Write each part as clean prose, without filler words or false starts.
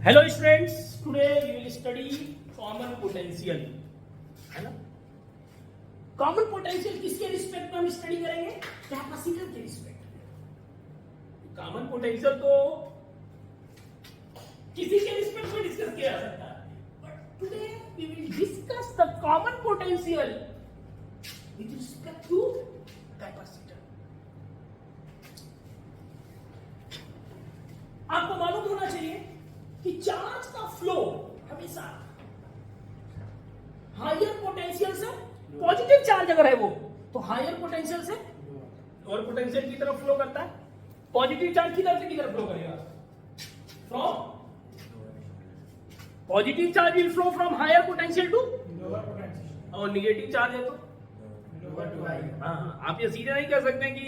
Hello students, today we will study common potential, है ना। Common potential किसके respect में हम स्टडी करेंगे? कैपेसिटर के रिस्पेक्ट में। कॉमन पोटेंशियल तो किसी के रिस्पेक्ट में डिस्कस किया जा सकता है, but today we will discuss the common potential with respect to capacitor. आपको मालूम होना चाहिए कि चार्ज का फ्लो हमेशा हायर पोटेंशियल से, पॉजिटिव चार्ज अगर है वो तो हायर पोटेंशियल से लोअर पोटेंशियल की तरफ फ्लो करता है। पॉजिटिव चार्ज की तरफ फ्लो करेगा from positive charge will flow from higher potential to lower potential, और नेगेटिव चार्ज है तो लोअर टू हायर। हाँ, आप ये सीधे नहीं कह सकते कि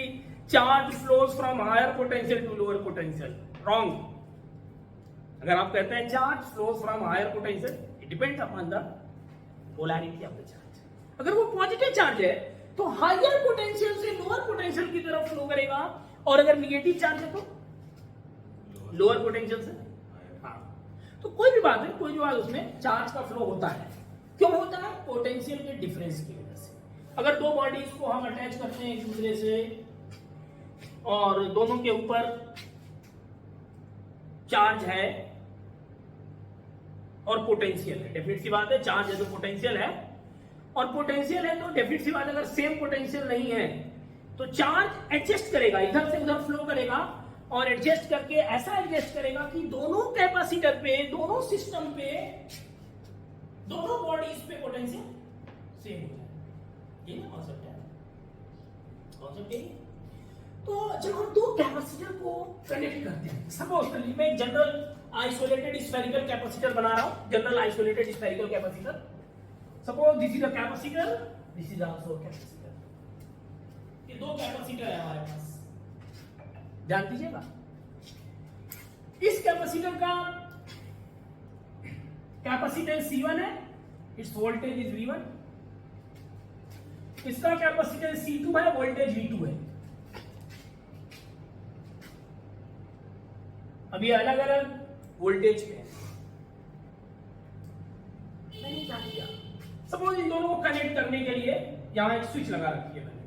charge flows from higher potential to lower potential, wrong. अगर आप कहते हैं charge flows from higher potential, it depends upon the polarity of the charge. अगर वो पॉजिटिव चार्ज है तो हायर पोटेंशियल से लोअर पोटेंशियल की तरफ फ्लो करेगा, और अगर नेगेटिव चार्ज है तो लोअर पोटेंशियल से। हाँ, तो कोई भी बात है, कोई भी बात, उसमें चार्ज का फ्लो होता है। क्यों होता है? पोटेंशियल के डिफरेंस की वजह से। अगर दो बॉडीज को हम अटैच करते हैं एक दूसरे से और दोनों के ऊपर चार्ज है और पोटेंशियल है, डेफिनेट सी बात है, चार्ज है तो पोटेंशियल है, और पोटेंशियल है तो डेफिनेट सी बात है, अगर सेम पोटेंशियल नहीं है तो चार्ज एडजस्ट करेगा, इधर से उधर फ्लो करेगा, और एडजस्ट करके ऐसा एडजस्ट करेगा कि दोनों कैपेसिटर पे, दोनों सिस्टम पे, दोनों बॉडीज पे पोटेंशियल सेम हो जाए। ये कॉन्सेप्ट है, कॉन्सेप्ट है। तो जब हम दो कैपेसिटर को कनेक्ट करते हैं, सपोज मैं एक जनरल आइसोलेटेड स्फेरिकल कैपेसिटर बना रहा हूं, general isolated spherical capacitor. Suppose this is a capacitor, this is also capacitor. ये दो कैपेसिटर है हमारे पास, ध्यान दीजिएगा। इस कैपेसिटर का कैपेसिटेंस C1 है, इट्स वोल्टेज इज V1। इसका कैपेसिटेंस C2 है, वोल्टेज V2 है। अब ये अलग अलग वोल्टेज पे है। मैंने क्या किया, सपोज इन दोनों को कनेक्ट करने के लिए यहां एक स्विच लगा रखी है मैंने।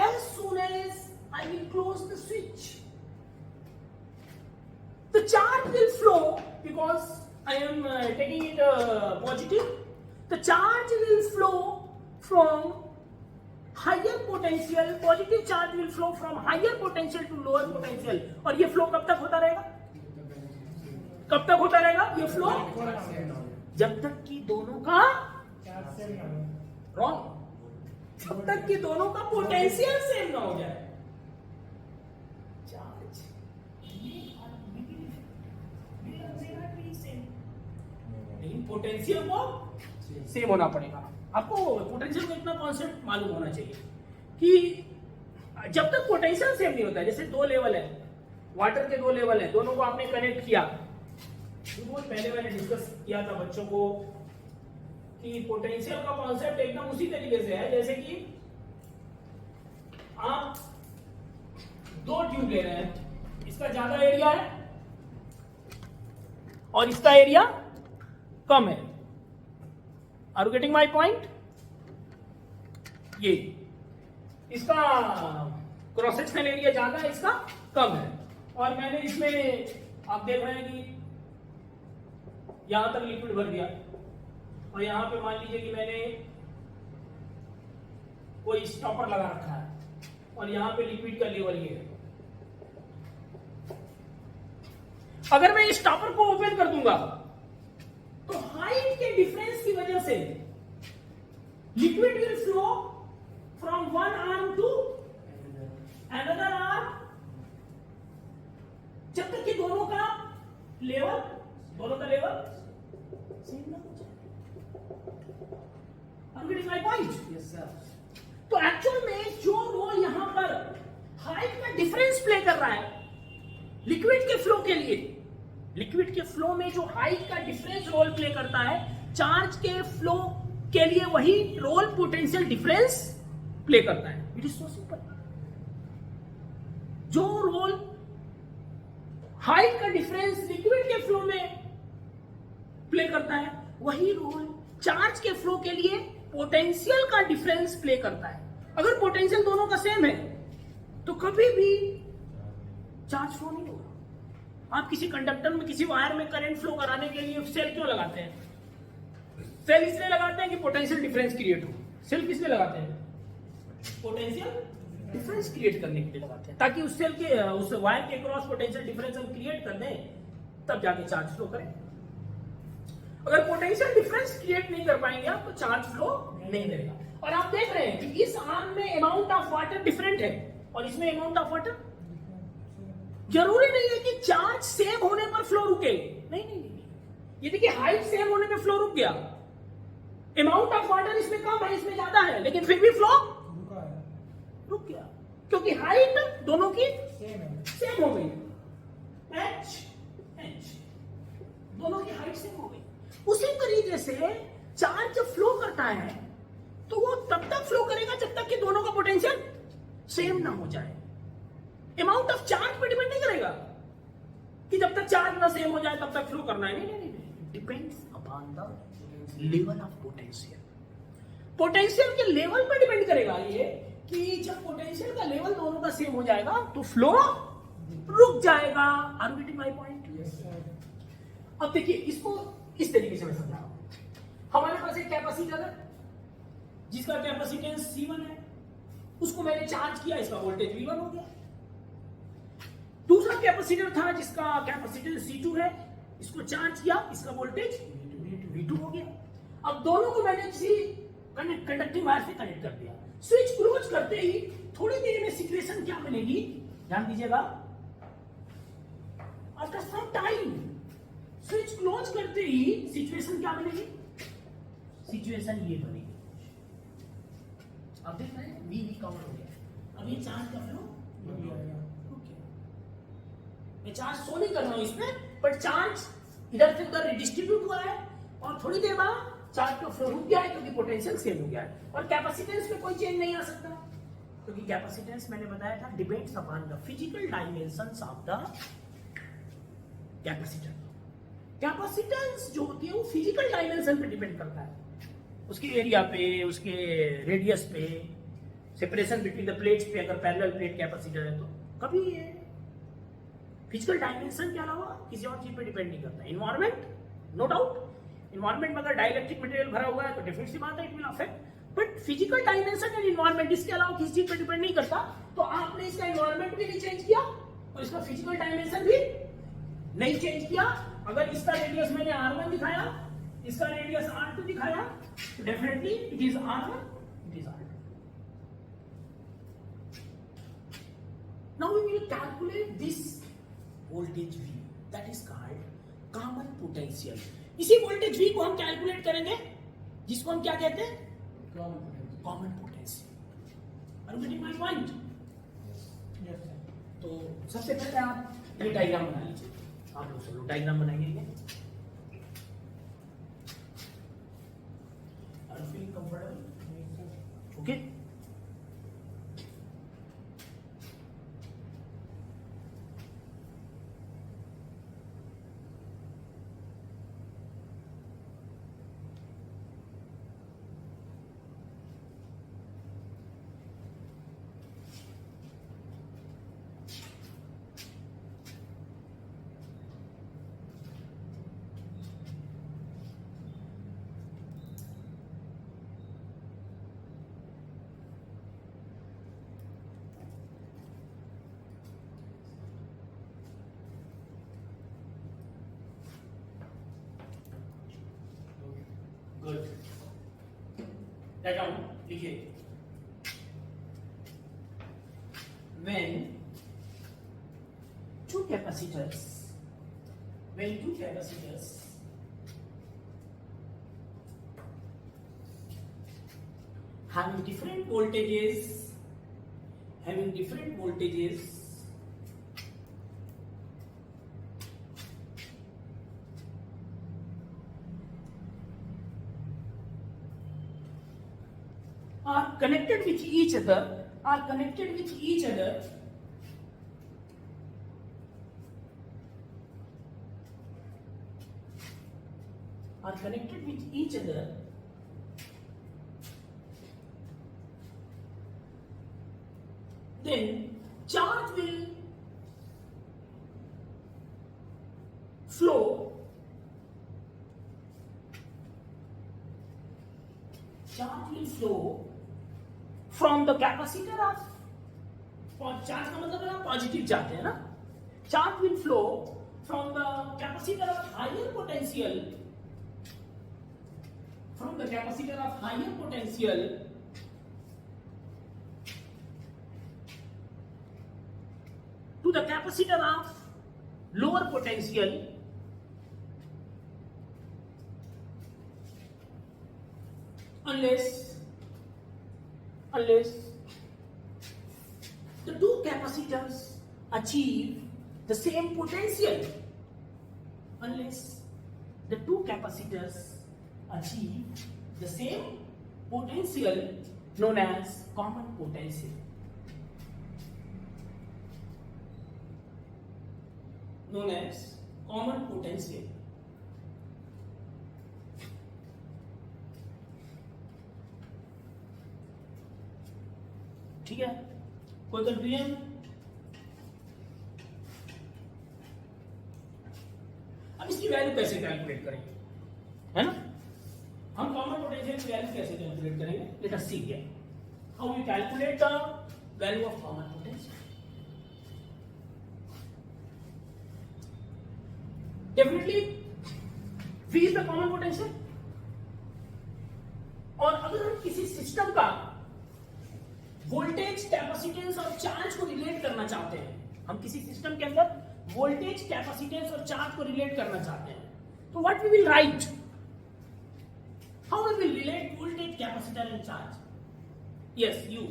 As soon as I will close the switch, the charge will flow because I am taking it positive. The charge will flow from higher potential, positive charge will flow from higher potential to lower potential, और ये flow कब तक होता रहेगा? कब तक होता रहेगा ये फ्लो? जब तक कि दोनों का रॉन्ग, जब तक कि दोनों का पोटेंशियल सेम ना हो जाए। चार्ज लेकिन पोटेंशियल को सेम होना पड़ेगा। आपको पोटेंशियल का इतना कॉन्सेप्ट मालूम होना चाहिए कि जब तक पोटेंशियल सेम नहीं होता है, जैसे दो लेवल है, वाटर के दो लेवल है, दोनों को आपने कनेक्ट किया। बहुत पहले मैंने डिस्कस किया था बच्चों को कि पोटेंशियल का कॉन्सेप्ट एकदम उसी तरीके से है जैसे कि आप दो ट्यूब ले रहे हैं, इसका ज्यादा एरिया है और इसका एरिया कम है। Are you getting my point? ये इसका क्रॉस सेक्शनल एरिया ज्यादा है, इसका कम है, और मैंने इसमें आप देख रहे हैं कि यहां तक लिक्विड भर दिया, और यहां पे मान लीजिए कि मैंने कोई स्टॉपर लगा रखा है, और यहां पे लिक्विड का लेवल ये है। अगर मैं इस स्टॉपर को ओपन कर दूंगा तो हाइट के डिफरेंस की वजह से liquid will flow from one arm to another arm, जब तक कि दोनों का लेवल सेम ना हो जाए। Are you getting my point? Yes, sir. तो एक्चुअल में जो रोल यहां पर हाइट का डिफरेंस प्ले कर रहा है लिक्विड के फ्लो के लिए, लिक्विड के फ्लो में जो हाइट का डिफरेंस रोल प्ले करता है, चार्ज के फ्लो के लिए वही रोल पोटेंशियल डिफरेंस प्ले करता है। It is so simple. जो रोल हाइट का डिफरेंस लिक्विड के फ्लो में प्ले करता है, वही रोल चार्ज के फ्लो के लिए पोटेंशियल का डिफरेंस प्ले करता है। अगर पोटेंशियल दोनों का सेम है तो कभी भी चार्ज फ्लो नहीं होगा। आप किसी कंडक्टर में, किसी वायर में करंट फ्लो कराने के लिए सेल क्यों लगाते हैं? सेल इसलिए लगाते हैं कि पोटेंशियल डिफरेंस क्रिएट हो। सेल किस लिए लगाते हैं? पोटेंशियल डिफरेंस क्रिएट करने के लिए लगाते हैं, ताकि उस सेल के, उस वायर के क्रॉस पोटेंशियल डिफरेंस हम क्रिएट कर दें, तब जाके चार्ज फ्लो करें। अगर पोटेंशियल डिफरेंस क्रिएट नहीं कर पाएंगे आप, तो चार्ज फ्लो नहीं करेगा। और आप देख रहे हैं कि इस आर्म में अमाउंट ऑफ वाटर डिफरेंट है और इसमें अमाउंट ऑफ वाटर, जरूरी नहीं है कि चार्ज सेम होने पर फ्लो रुके। नहीं नहीं नहीं, ये देखिए हाइट सेम होने पर फ्लो रुक गया, अमाउंट ऑफ वाटर इसमें कम है, इसमें ज्यादा है, लेकिन फिर भी फ्लो रुक गया, क्योंकि हाइट दोनों की सेम हो गई। एच दोनों की हाइट सेम हो गई। उसी तरीके से चार्ज जब फ्लो करता है तो वो तब तक फ्लो करेगा जब तक कि दोनों का पोटेंशियल सेम ना हो जाए। अमाउंट ऑफ चार्ज पे डिपेंड नहीं करेगा कि जब तक चार्ज ना सेम हो जाए तब तक फ्लो करना है। नहीं नहीं नहीं, depends upon the level of potential. Potential के लेवल पर डिपेंड करेगा ये कि जब पोटेंशियल का लेवल दोनों का सेम हो जाएगा तो फ्लो रुक जाएगा। Are you getting my point? अब देखिए, इसको इस तरीके से मैं समझा रहा हूं। हमारे पास एक कैपेसिटर है जिसका कैपेसिटेंस C1 है, उसको मैंने चार्ज किया, इसका वोल्टेज V1 हो गया। दूसरा कैपेसिटर था जिसका कैपेसिटेंस C2 है, इसको चार्ज किया, इसका वोल्टेज V2 हो गया। अब दोनों को मैंने किसी कंडक्टिंग वायर से कनेक्ट कर दिया। स्विच क्लोज करते ही थोड़ी देर में सिचुएशन क्या बनेगी, ध्यान दीजिएगा। After some time switch close करते ही सिचुएशन क्या बनेगी? सिचुएशन ये बनेगी। अब देख रहे हैं, V कवर हो गया। अब ये चार्ज का फ्लो रुक गया। मैं चार्ज शो नहीं कर रहा हूं इसमें, बट चार्ज इधर से उधर रिडिस्ट्रीब्यूट हुआ है और थोड़ी देर बाद चार्ज का फ्लो रुक गया है, क्योंकि पोटेंशियल सेम हो गया है। और कैपेसिटेंस में कोई चेंज नहीं आ सकता, क्योंकि कैपेसिटेंस मैंने बताया था depends upon the physical dimensions of the capacitor. Capacitance जो होती है वो फिजिकल डायमेंशन पे डिपेंड करता है, उसके एरिया पे, उसके रेडियस पे, सेपरेशन बिटवीन द प्लेट्स पे। अगर पैरेलल प्लेट कैपेसिटर है तो कभी ये फिजिकल डायमेंशन के अलावा किसी और चीज पे डिपेंड नहीं करता। इन्वायरमेंट, नो डाउट, इन्वायरमेंट में अगर डाइलेक्ट्रिक मटेरियल भरा हुआ है तो डेफिनेटली सी बात है it will affect, but physical dimension and environment इसके अलावा किसी चीज पे डिपेंड नहीं करता। तो आपने इसका इन्वायरमेंट भी नहीं चेंज किया और इसका फिजिकल डायमेंशन भी नहीं चेंज किया। अगर इसका रेडियस मैंने R1 दिखाया, इसका रेडियस R2 दिखाया, तो definitely it is R1, it is R2। Now we will calculate this voltage V, that is called common potential. इसी वोल्टेज V को हम कैलकुलेट करेंगे, जिसको हम क्या कहते हैं? Common potential. Are you getting my point? तो सबसे पहले आप ये डायग्राम बना लीजिए। आप लोग चलो डायग्राम बनाएंगे। Are you feeling comfortable? Okay, good. Diagram लिखिए। When two capacitors having different voltages are connected with each other connected with each other, then charge will flow from the capacitor of, charge का मतलब है positive charge है ना, charge will flow from the capacitor of higher potential, to the capacitor of lower potential, unless the two capacitors achieve the same potential. Unless the two capacitors achieve the same potential, known as common potential. ठीक है, कोई confusion? अब इसकी value कैसे calculate करेंगे, है ना? हम कॉमन पोटेंशियल की वैल्यू कैसे कैलकुलेट करेंगे? Let us see here how we calculate the value of common potential. Definitely V is the common potential. और अगर हम किसी सिस्टम का वोल्टेज, कैपेसिटेंस और चार्ज को रिलेट करना चाहते हैं, हम किसी सिस्टम के अंदर वोल्टेज, कैपेसिटेंस और चार्ज को रिलेट करना चाहते हैं, तो what we will write? How we will relate voltage, capacitor and charge? Yes, you.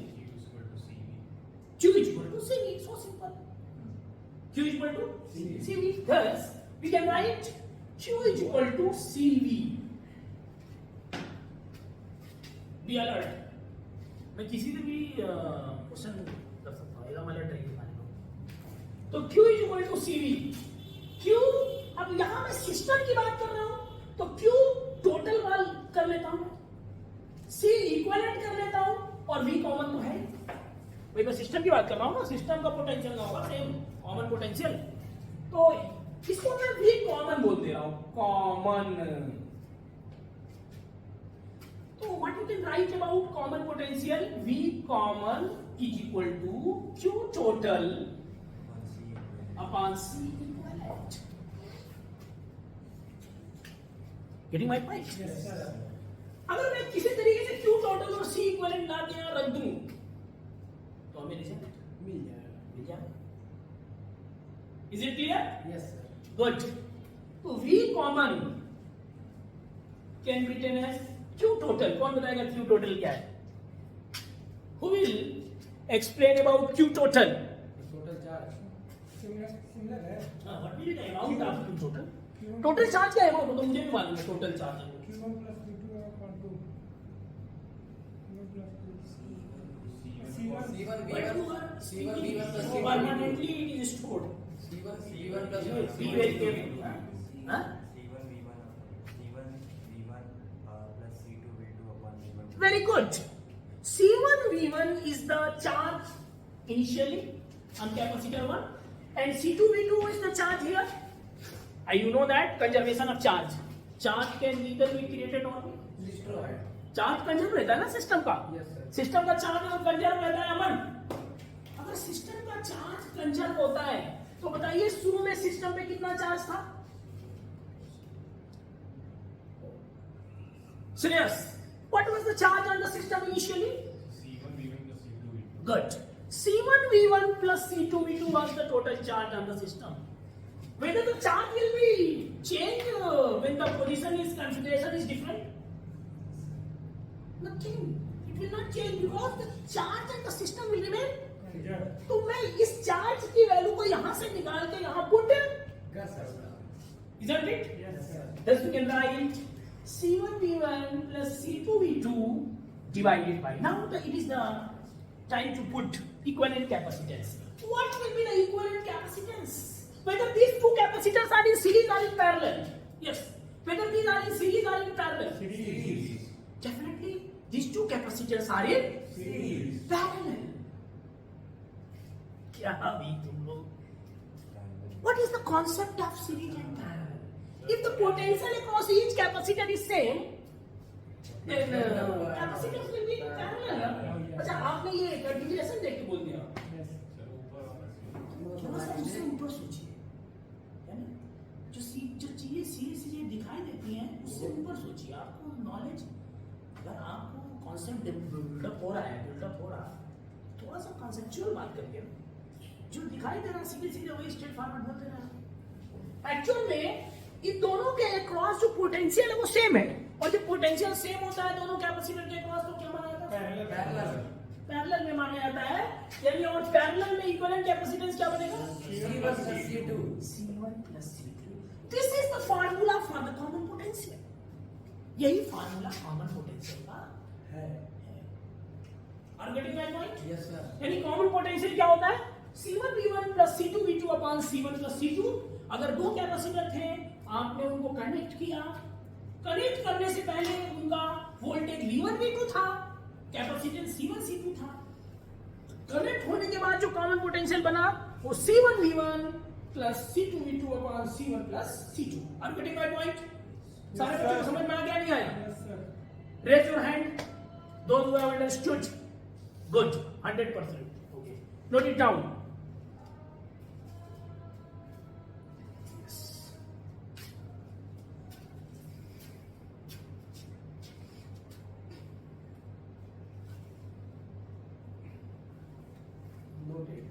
Q is equal to CV. So simple. Q is equal to CV. Thus, we can write Q is equal to CV. Be alert. मैं किसी से भी question कर सकता हूँ, एकदम alert रहिए हमारे को. तो Q is equal to CV. Q, अब यहाँ मैं सिस्टम की बात कर रहा हूँ, तो Q टोटल वाल कर लेता हूँ, C इक्विवेलेंट कर लेता हूँ, और V कॉमन तो है. भाई मैं सिस्टम की बात कर रहा हूँ ना, सिस्टम का पोटेंशियल का होगा सेम कॉमन पोटेंशियल, तो इसको मैं V कॉमन बोल दे रहा हूँ, common. So what you can write about common potential? V common is equal to Q total upon C equivalent. Getting my point? Yes, sir. अगर मैं किसी तरीके से Q total और C equivalent ला के यहाँ रख दूं, तो हमें रिजल्ट मिल जाएगा. Is it clear? Yes, sir. Good. तो V common can be written as Q total. कौन बताएगा Q total क्या है? Who will explain about Q total? Total charge. Similar है. What will be the amount of Q total? Total charge क्या है वो तो मुझे भी मालूम है. Total charge है. Q1 plus Q2 upon 2. Q1 plus C1 V1 plus C2. Permanently it is stored. C1 plus Be very careful. Huh? Very good. C1 V1 is the charge initially on capacitor 1, and C2 V2 is the charge here. You know that conservation of charge. Charge can neither be created or destroyed. Charge conserve रहता है ना system का. Yes, sir. System का charge और conserve रहता है अमन. अगर system का चार्ज कंजर्व होता है तो बताइए शुरू में सिस्टम पे कितना चार्ज था? Serious. What was the charge on the system initially? C1 V1 plus C2 V2. Good. C1 V1 plus C2 V2 was the total charge on the system. Whether the charge will be changed when the position is configuration is different? Nothing. It will not change because the charge and the system will remain. तो मैं इस charge की value को यहाँ से निकाल के यहाँ पुट कर सकता हूँ. Isn't it? Yes, sir. Thus we can write C1 V1 plus C2 V2 divided by. Now it is the time to put equivalent capacitance. What will be the equivalent capacitance? Whether these two capacitors are in series or in parallel? Yes. whether these are in series or in parallel. Series. Definitely, these two capacitors are in Series. parallel. क्या भी तुम लोग? What is the concept of series and parallel? If the potential across each capacitor is same, then capacitors will be in parallel. अच्छा आपने ये continuation देख के बोल दिया। थोड़ा सा उससे ऊपर सोचिए, है ना? जो चीजें सीधे दिखाई देती हैं उससे ऊपर सोचिए। आपको नॉलेज, अगर आपको कॉन्सेप्ट बिल्डअप हो रहा है, थोड़ा सा कॉन्सेप्चुअल बात करिए। जो दिखाई दे रहा सीधे वही स्ट्रेट फॉरवर्ड बोलते रहा। एक्चुअल में इन दोनों के अक्रॉस जो पोटेंशियल है वो सेम है, और जब पोटेंशियल सेम होता है दोनों कैपेसिटर के अक्रॉस तो क्या माना जाता है? पैरेलल में माना जाता है। यानी और पैरेलल में इक्विवेलेंट कैपेसिटेंस क्या बनेगा? C1 plus C2. C1 plus C2. This is the formula for the common potential. यही फार्मूला कॉमन पोटेंशियल का है. Are you getting my point? Yes sir. यानी कॉमन पोटेंशियल क्या होता है? C1 V1 plus C2 V2 upon C1 plus C2। अगर दो capacitor थे, आपने उनको कनेक्ट किया, कनेक्ट करने से पहले उनका वोल्टेज V1 V2 था, कैपेसिटेंस C1 C2 था। कनेक्ट होने के बाद जो कॉमन पोटेंशियल बना वो C1 V1 plus C2 V2 upon C1 plus C2। Are you getting my point? सारे बच्चों को समझ में आ गया नहीं आया? Yes sir. Raise your hand. Those who have understood. Good. 100%. Okay. Note it down. Yes. Note it.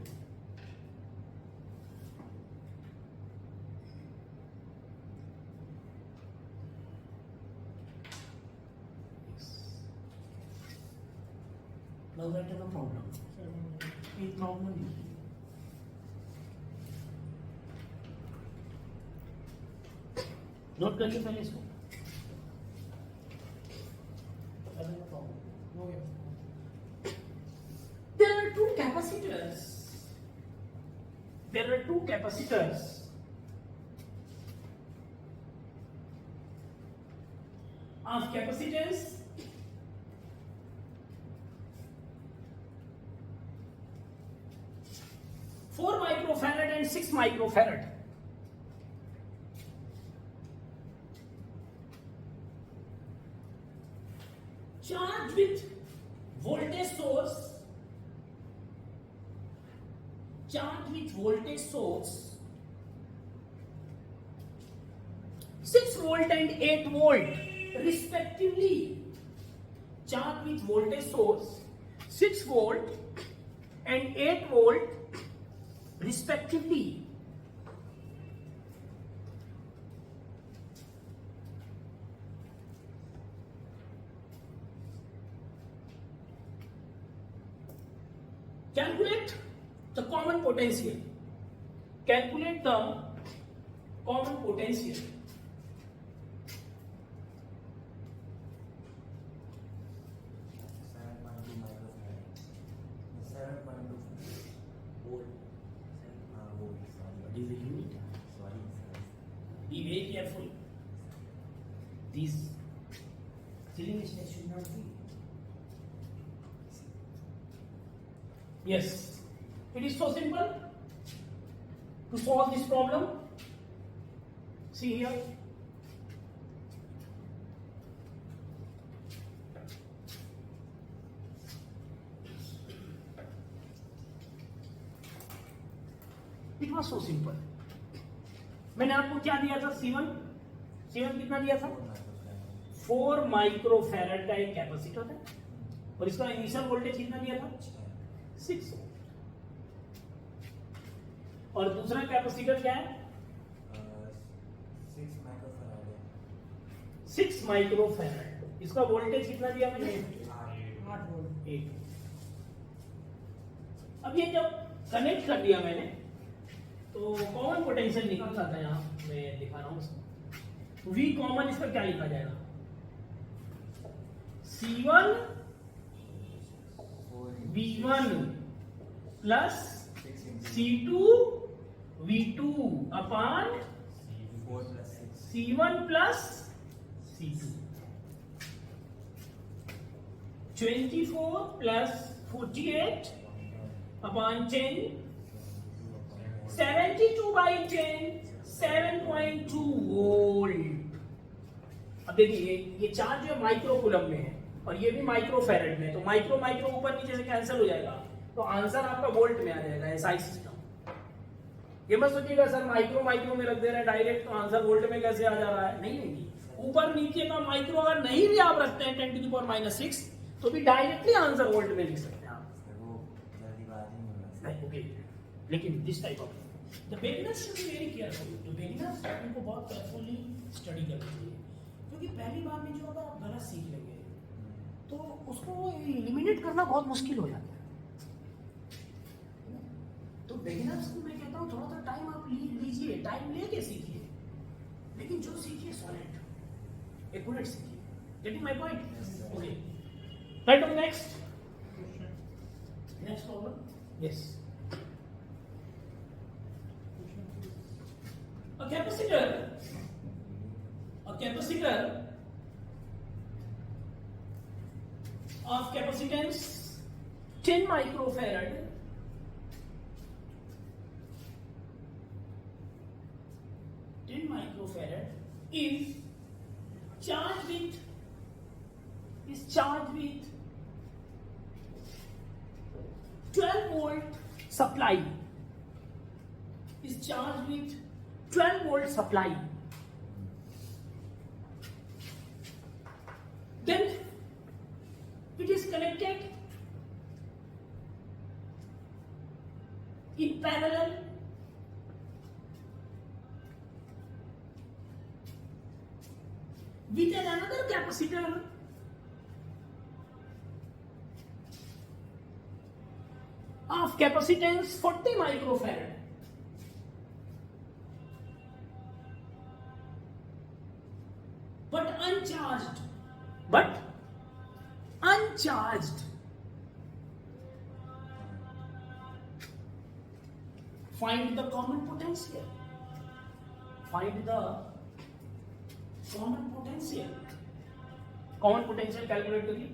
Now that is a problem. ये problem नहीं है। नोट करिए पहले इसको। There are two capacitors. Of capacitance 4 microfarad and 6 microfarad. Charged with voltage source. 6 volt and 8 volt respectively. Charged with voltage source 6 volt and 8 volt respectively. Calculate the common potential. Calculate the common potential. What is the unit? Be very careful. These silly mistakes should not be. Yes, it is so simple to solve this problem. See here. It was so simple. मैंने आपको क्या दिया था? C1 कितना दिया था? 4 microfarad का एक कैपेसिटर था, और इसका इनिशियल वोल्टेज कितना दिया था? 6। और दूसरा कैपेसिटर क्या है? 6 माइक्रोफैरड। इसका वोल्टेज कितना दिया मैंने? 8 वोल्ट। 8। अब ये जब कनेक्ट कर दिया मैंने तो कॉमन पोटेंशियल निकल जाता है। यहाँ मैं दिखा रहा हूँ इसको। V कॉमन, इस पर क्या लिखा जाएगा? C1 V1 plus C2 V2 upon C1 plus C2. 24 plus 48 upon 10, 72 by 10, 7.2 volt. अब देखिए ये चार्ज जो माइक्रो कूलम में है और ये भी माइक्रो फेरेड में, तो माइक्रो माइक्रो ऊपर नीचे से कैंसिल हो जाएगा, तो आंसर आपका वोल्ट में आ जाएगा. SI system. ये मत सोचिएगा सर माइक्रो माइक्रो में रख दे रहे हैं डायरेक्ट, तो आंसर वोल्ट में कैसे आ जा रहा है. नहीं नहीं, ऊपर नीचे का माइक्रो अगर नहीं भी आप रखते हैं 10⁻⁻⁶, तो भी डायरेक्टली आंसर वोल्ट में लिख सकते हैं आप. ओके, लेकिन this type of the beginners should be very careful. तो बिगिनर्स इनको बहुत केयरफुली स्टडी करनी चाहिए, क्योंकि पहली बार में जो अगर आप गलत सीख लेंगे तो उसको एलिमिनेट करना बहुत मुश्किल हो जाता है. तो बिगिनर्स को मैं कहता हूँ थोड़ा सा टाइम आप लीजिए, टाइम लेके सीखिए, लेकिन जो सीखिए सॉलिड एक्यूरेट सीखिए. Getting my point? Okay, right on. Next problem. Yes, a capacitor of capacitance 10 microfarad is charged with 12 volt supply. Is charged with 12 volt supply. Then it is connected in parallel with another capacitor of capacitance 40 microfarad. But uncharged. Find the common potential. Common potential calculate करिए.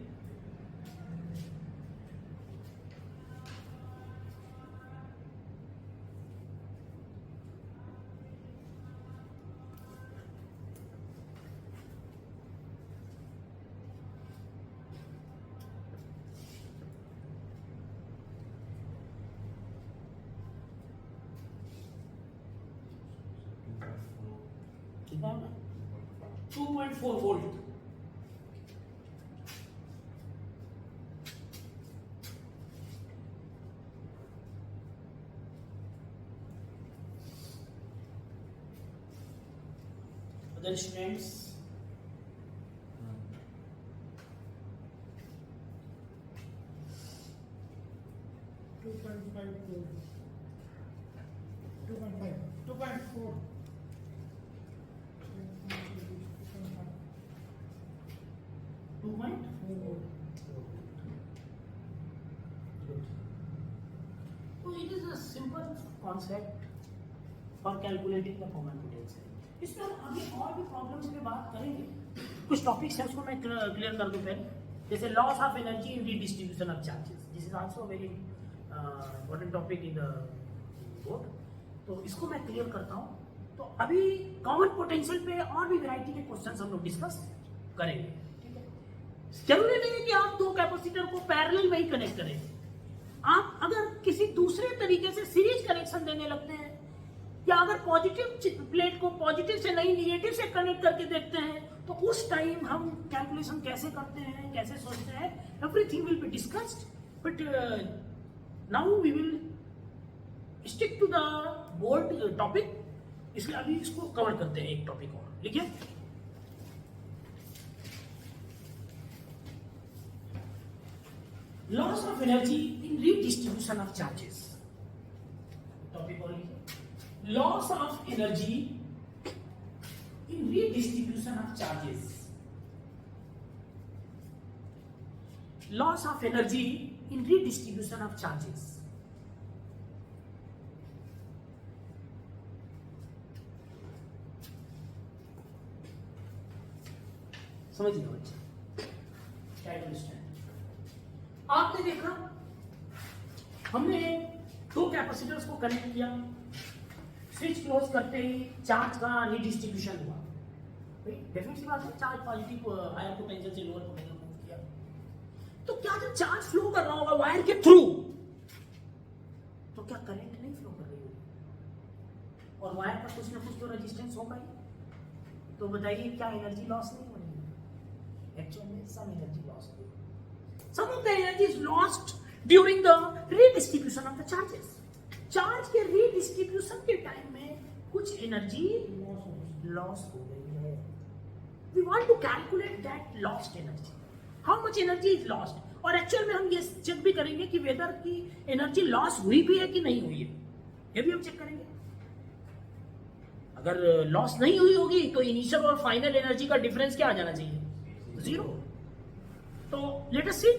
कितना होगा? 2.4 volt. Other students? Two point five. 2.4. 2.4. So it is a simple concept for calculating the common potential. इसमें हम आगे और भी problems पे बात करेंगे. कुछ टॉपिक्स हैं उसको मैं क्लियर कर दूं पहले. जैसे loss of energy in redistribution of charges. This is also very important topic in the board. तो इसको मैं क्लियर करता हूँ. तो अभी कॉमन पोटेंशियल पे और भी वैरायटी के क्वेश्चंस हम लोग डिस्कस करेंगे. ठीक है, जरूरी नहीं है कि आप दो कैपेसिटर को पैरेलल में ही कनेक्ट करें. आप अगर किसी दूसरे तरीके से सीरीज कनेक्शन देने लगते हैं, या अगर पॉजिटिव प्लेट को पॉजिटिव से नहीं निगेटिव से कनेक्ट करके देखते हैं, तो उस टाइम हम कैलकुलेशन कैसे करते हैं, कैसे सोचते हैं, everything will be discussed. But now we will stick to the board topic. इसलिए अभी इसको कवर करते हैं एक टॉपिक और. लिखिए, loss of energy in redistribution of charges. Topic और लिखिए, loss of energy in redistribution of charges. Loss of energy in redistribution of charges. समझिए बच्चे, ट्राई टू अंडरस्टैंड। आपने देखा हमने दो कैपेसिटर्स को कनेक्ट किया, स्विच क्लोज करते ही चार्ज का रिडिस्ट्रीब्यूशन हुआ। डेफिनेटली बात है, चार्ज पॉजिटिव हायर पोटेंशियल से लोअर पोटेंशियल मूव किया। तो क्या जब चार्ज फ्लो कर रहा होगा वायर के थ्रू, तो क्या करंट नहीं फ्लो कर रही होगी और वायर पर कुछ ना कुछ तो रेजिस्टेंस होगा ही। तो बताइए क्या एनर्जी लॉस नहीं हो रही है? एक्चुअली में सम एनर्जी लॉस हो रही है। Sum of the energy is lost during the redistribution of the charges. Charge के रीडिस्ट्रीब्यूशन के टाइम में कुछ एनर्जी लॉस हो गई है। We want to calculate that lost energy. How much energy is lost? और एक्चुअल में हम ये चेक भी करेंगे कि वेदर की एनर्जी लॉस हुई भी है कि नहीं हुई है, ये भी हम चेक करेंगे। अगर लॉस नहीं हुई होगी तो इनिशियल और फाइनल एनर्जी का डिफरेंस क्या आ जाना चाहिए? 0। तो लेट अस सी,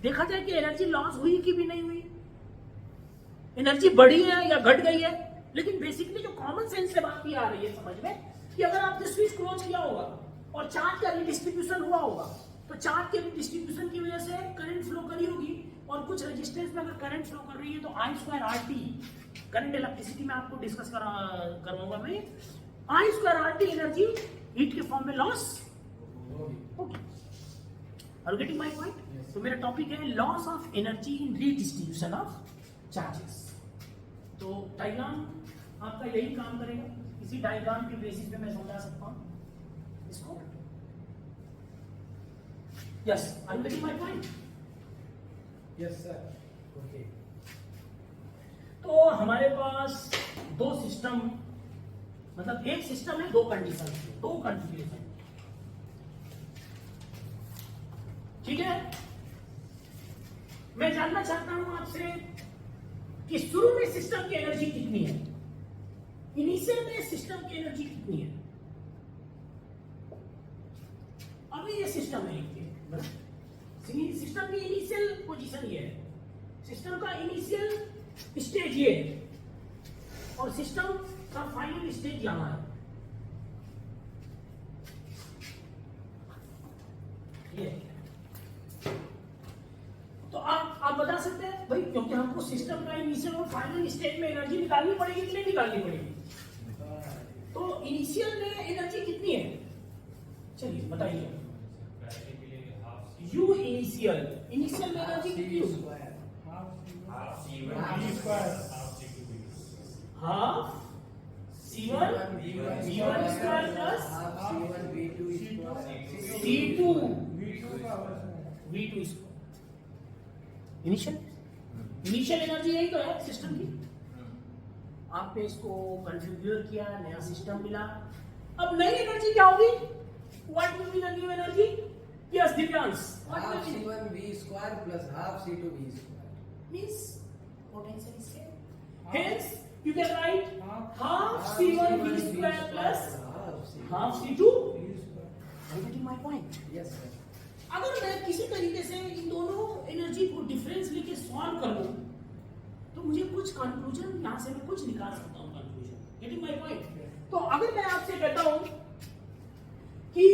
देखा जाए कि एनर्जी लॉस हुई कि भी नहीं हुई, एनर्जी बढ़ी है या घट गई है। लेकिन बेसिकली जो कॉमन सेंस से बात ये आ रही है समझ में कि अगर आपने स्विच क्लोज किया होगा और चार्ज का रिडिस्ट्रीब्यूशन हुआ होगा, तो चार्ज के रिडिस्ट्रीब्यूशन की वजह से करंट फ्लो करी होगी और कुछ रेजिस्टेंस में अगर करंट फ्लो कर रही है तो I2RT, करंट इलेक्ट्रिसिटी में आपको डिस्कस करवाऊंगा मैं। I2RT एनर्जी हीट के फॉर्म में लॉस होगी। Are you getting my point? तो मेरा टॉपिक है loss of energy in redistribution of charges. तो डायग्राम आपका यही काम करेगा, इसी डायग्राम के बेसिस पे मैं समझा सकता हूं इसको। Yes, are you getting my point? Yes sir. Okay, तो हमारे पास दो सिस्टम, मतलब एक सिस्टम है, दो कंडीशन, दो कॉन्फ़िगरेशन, ठीक है। मैं जानना चाहता हूं आपसे कि शुरू में सिस्टम की एनर्जी कितनी है, इनिशियल में सिस्टम की एनर्जी कितनी है। अभी ये सिस्टम है, सिस्टम की इनिशियल पोजीशन ये है, सिस्टम का इनिशियल स्टेज ये है और सिस्टम का फाइनल स्टेज यहां है। ये तो आप बता सकते हैं भाई, क्योंकि हमको सिस्टम का इनिशियल और फाइनल स्टेज में एनर्जी निकालनी पड़ेगी कि नहीं निकालनी पड़ेगी। तो इनिशियल में एनर्जी कितनी है, चलिए बताइए। यू इनिशियल, इनिशियल में एनर्जी कितनी होगी? Half C1 V1 square plus C2 V2 square. Initial energy यही तो है सिस्टम की। आपने इसको कॉन्फ़िगर किया, नया सिस्टम मिला। अब नई एनर्जी क्या होगी? What will be the new energy? Yes Divyansh, half C1 V square plus half C2 V square. means potential is same. Hence you can write half C1 V square plus half C2 V square. Are you getting my point? Yes sir. अगर मैं किसी तरीके से इन दोनों energy को difference लेके solve कर लूं तो मुझे कुछ कंक्लूजन यहां से मैं कुछ निकाल सकता हूं, कंक्लूजन। Getting my point? तो अगर मैं आपसे कहता हूं कि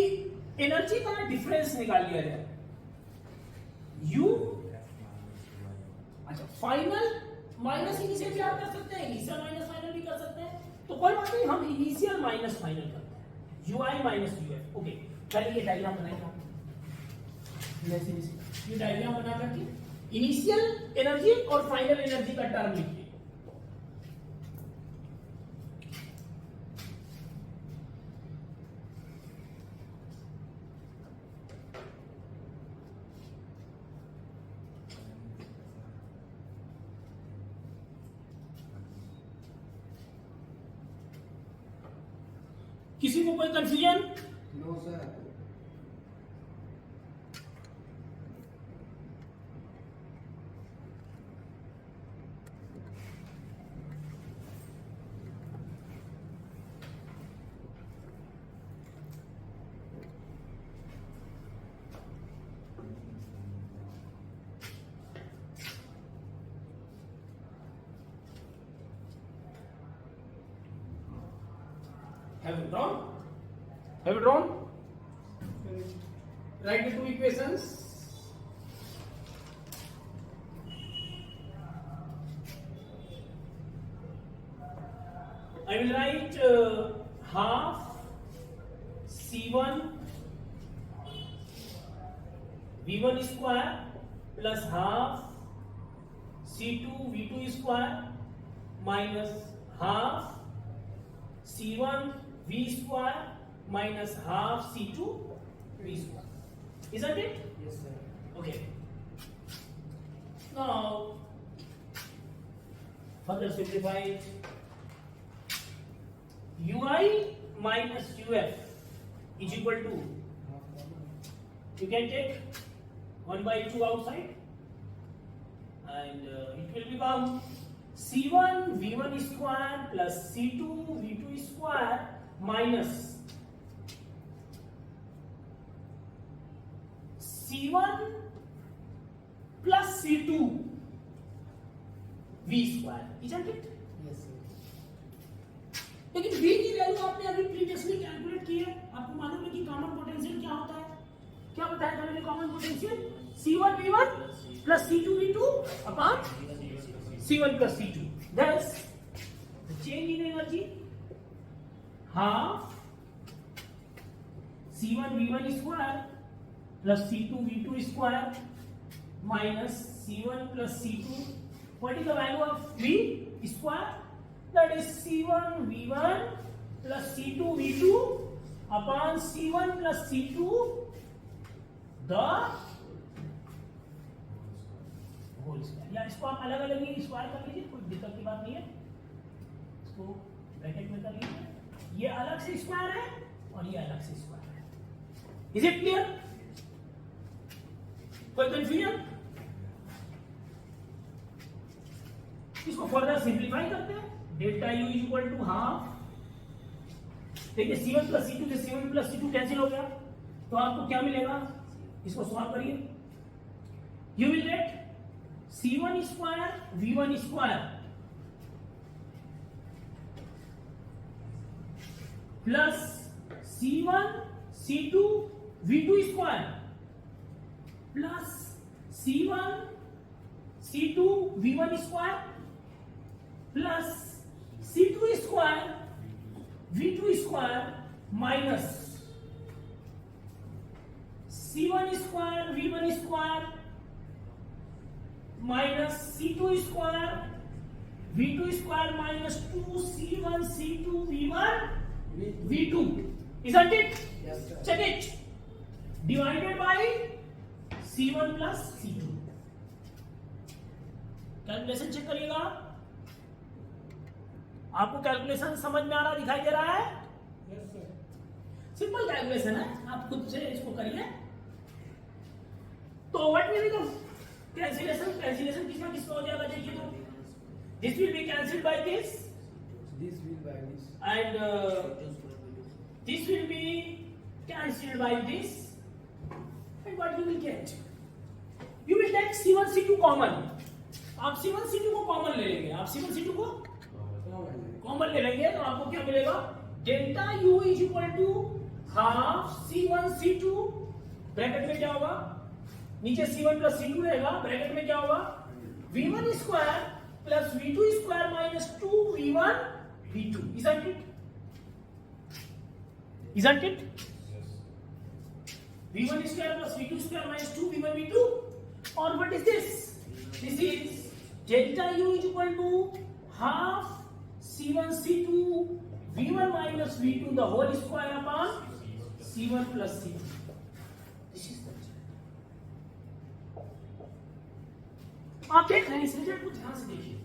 एनर्जी का डिफरेंस निकाल लिया जाए, यू, अच्छा फाइनल माइनस इनिशियल भी आप कर सकते हैं, इनिशियल माइनस फाइनल भी कर सकते हैं, तो कोई बात नहीं, हम इनिशियल माइनस फाइनल करते हैं, यूआई माइनस यूएफ। ओके, चलिए ये डायग्राम बनाएंगे आप, ये डायग्राम बना करके इनिशियल एनर्जी और फाइनल एनर्जी का टर्म लिखिए। किसी को कोई confusion? No sir. Have you drawn? Have you drawn? Write the two equations. I will write half C1 V1 square plus half C2 V2 square minus half C1 V square minus half C2 V square. Isn't it? Yes, sir. Okay. Now, further simplify it. Ui minus uf is equal to, you can take 1 by 2 outside, and it will become C1 V1 square plus C2 V2 square minus C1 plus C2 V square, isn't it? Yes, sir. लेकिन V की value आपने अभी previously calculate की है, आपको मालूम है कि कॉमन पोटेंशियल क्या होता है? क्या बताया था मैंने common potential? C1 V1 plus C2 V2 upon C1 plus C2. Thus, the change in energy half C1 V1 square plus C2 V2 square minus C1 plus C2. What is the value of V square? That is C1 V1 plus C2 V2 upon C1 plus C2 the whole square. या इसको आप अलग अलग ही square कर लीजिए, कोई दिक्कत की बात नहीं है. इसको ब्रैकेट में कर लीजिए. ये अलग से स्क्वायर है और ये अलग से स्क्वायर है. Is it clear? कोई कंफ्यूजन? इसको फर्दर सिंप्लीफाई करते हैं. Delta U is equal to half, देखिए C1 प्लस C2 से C1 प्लस C2 कैंसिल हो गया, तो आपको क्या मिलेगा? इसको सॉल्व करिए. You will get C1 square V1 square plus C1 C2 V2 square plus C1 C2 V1 square plus C2 square V2 square minus C1 square V1 square minus C2 square V2 square minus 2C1 C2 V1 V2. Isn't it? Yes, sir. Check it. Divided by C1 plus C2. Calculation check करिएगा. आपको calculation समझ में आ रहा दिखाई दे रहा है? Yes, sir. Simple calculation है, आप खुद से इसको करिए. तो what will be the cancellation? Cancellation किसका किसका हो जाएगा? देखिए तो this will be cancelled by this This will by this. and this will be cancelled by this, and what you will get? You will take C1 C2 common. आप C1 C2 को common ले लेंगे. आप C1 C2 को common ले लेंगे तो आपको क्या मिलेगा? Delta U is equal to half C1 C2. Bracket में क्या होगा? नीचे C1 प्लस C2 रहेगा. ब्रैकेट में क्या होगा? V1 square plus V2 square minus 2V1 V2. Isn't it? Isn't it? V1 square plus V2 square minus 2V1 V2. Or what is this? This is delta U is equal to half C1 C2 V1 minus V2 the whole square upon C1 plus C2. This is the result. आप देख रहे हैं इस result को ध्यान से देखिए.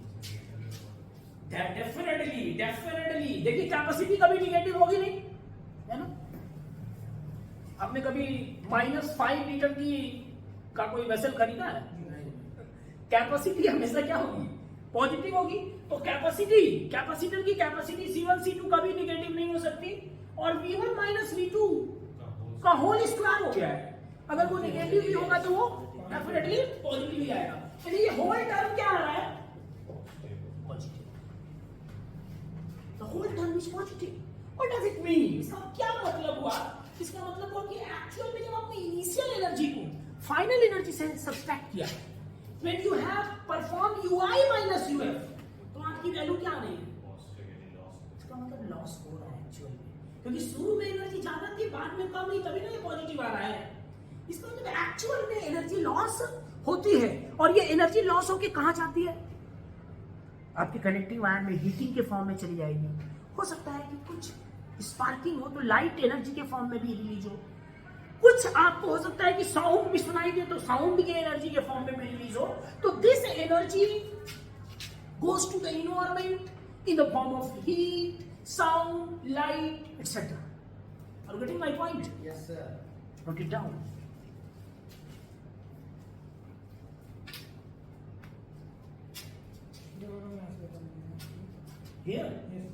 Definitely देखिए कैपेसिटी कभी निगेटिव होगी नहीं, है ना? आपने कभी -5 लीटर की का कोई वेसल खरीदा है? कैपेसिटी हमेशा क्या होगी? पॉजिटिव होगी. तो कैपेसिटर की कैपेसिटी C1 C2 कभी निगेटिव नहीं हो सकती. और V1 माइनस V2 का होल स्क्वायर हो गया है. अगर वो निगेटिव भी होगा तो वो डेफिनेटली पॉजिटिव ही आएगा. तो ये होल टर्म क्या आ रहा है? Positive. The whole term is positive. What does it mean? इसका क्या मतलब हुआ? इसका मतलब हुआ कि एक्चुअल में जब आपने इनिशियल पोटेंशियल एनर्जी को फाइनल एनर्जी से सब्सट्रैक्ट किया, when you have perform ui minus uf, तो आपकी वैल्यू क्या आ रही है? इसका मतलब लॉस हो रहा है एक्चुअल में, क्योंकि शुरू में एनर्जी ज्यादा थी, बाद में कम हुई, तभी ना ये पॉजिटिव आ रहा है। इसका मतलब एक्चुअल में एनर्जी लॉस होती है, और ये एनर्जी लॉस होके कहां जाती है? आपके कनेक्टिंग वायर में हीटिंग के फॉर्म में चली जाएगी। हो सकता है कि कुछ स्पार्किंग हो तो लाइट एनर्जी के फॉर्म में भी रिलीज हो, कुछ आपको हो सकता है कि साउंड भी सुनाई दे तो साउंड के एनर्जी के फॉर्म में भी रिलीज हो। तो this energy goes to the environment in the form of heat, sound, light, etc. Are you getting my point? Yes, sir. Note it down. Here, Yes.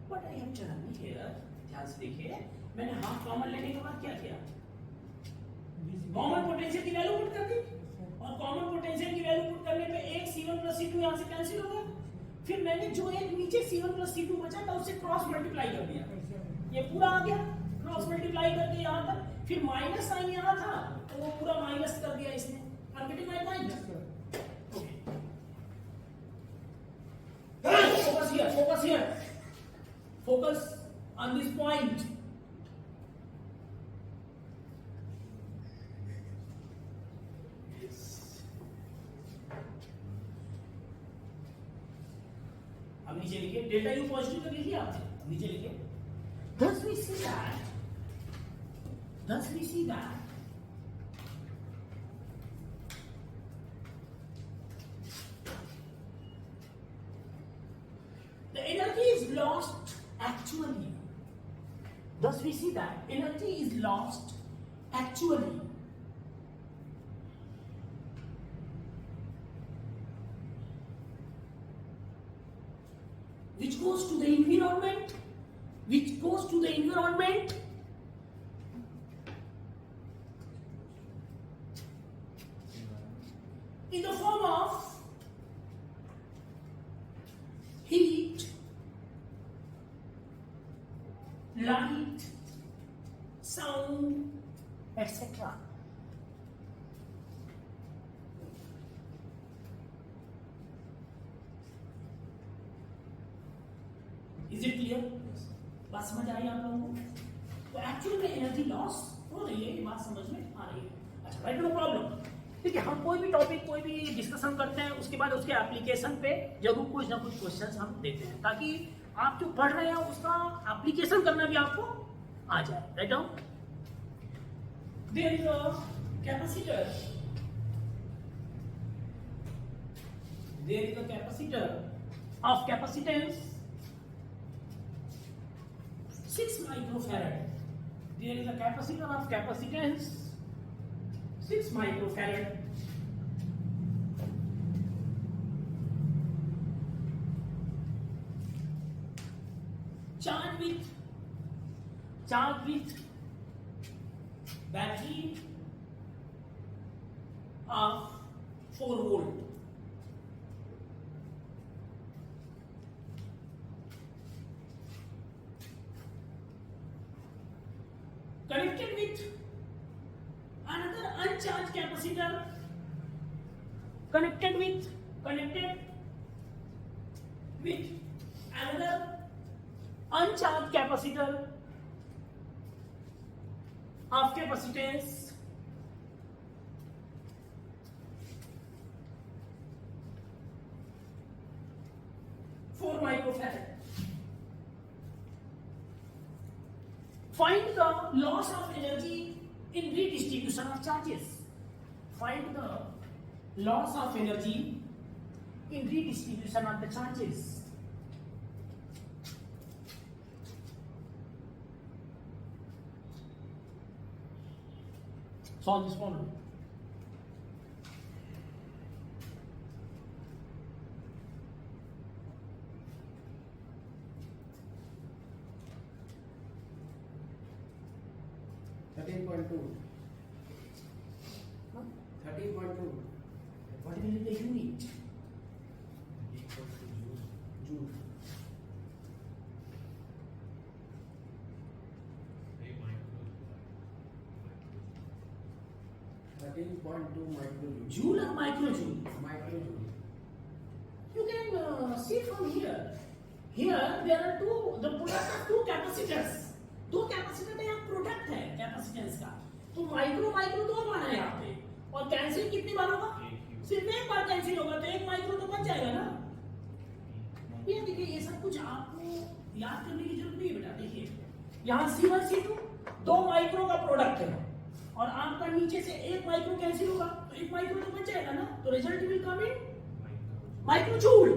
what I am telling here, ध्यान से देखिए, मैंने half common लेने के बाद क्या किया? Common potential की वैल्यू पुट कर दी, और कॉमन पोटेंशियल की वैल्यू पुट करने पे एक C1 प्लस C2 यहाँ से कैंसिल हो गया। फिर मैंने जो एक नीचे C1 प्लस C2 बचा था उससे क्रॉस मल्टीप्लाई कर दिया, ये पूरा आ गया, क्रॉस मल्टीप्लाई करके यहाँ तक, फिर माइनस साइन यहाँ था तो वो पूरा माइनस कर दिया इसने। Are you getting my point? Okay. Focus here. Focus on this point. अब नीचे लिखिए, डेल्टा यू पॉजिटिव तो लिखिए आपने, नीचे लिखिए, thus we see that the energy is lost actually. Thus we see that energy is lost actually. Which goes to the environment, in the form of heat, light, sound, etc. Is it clear? बात समझ आई आप लोगों को? तो actual में energy loss हो रही है, ये बात समझ में आ रही है। अच्छा, राइट, नो प्रॉब्लम। देखिए, हम कोई भी टॉपिक, कोई भी डिस्कशन करते हैं, उसके बाद उसके एप्लीकेशन पे जरूर कुछ ना कुछ क्वेश्चंस हम देते हैं, ताकि आप जो पढ़ रहे हैं उसका एप्लीकेशन करना भी आपको आ जाए। Write down. There is a capacitor, there is a capacitor of capacitance 6 microfarad. There is a capacitor of capacitance 6 microfarad. Charged with battery of 4 volt. Connected with another uncharged capacitor, connected with another uncharged capacitor of capacitance 4 microfarad. Find the loss of energy in redistribution of charges. Find the loss of energy in redistribution of the charges. Solve this problem. Huh? 13.2. What will be the unit? Joule. 19.2 microjoule. Joule or microjoule? Microjoule. You can see from here. Here there are the product of two capacitors. दो capacitor का यहाँ product है capacitance का, तो micro micro दो बार है यहाँ पे, और कैंसिल कितनी बार होगा? सिर्फ एक बार कैंसिल होगा, तो एक माइक्रो तो बच जाएगा ना। ये देखिए, ये सब कुछ आपको याद करने की जरूरत नहीं है बेटा। देखिए यहाँ C1 C2 दो माइक्रो का प्रोडक्ट है, और आपका नीचे से एक माइक्रो कैंसिल होगा, तो एक माइक्रो तो बच जाएगा ना, तो result will come in माइक्रोजूल।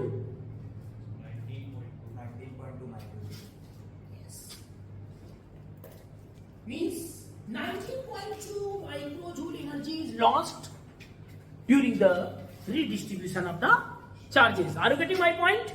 19.2 microjoule. Means 19.2 microjoule energy is lost during the redistribution of the charges. Are you getting my point?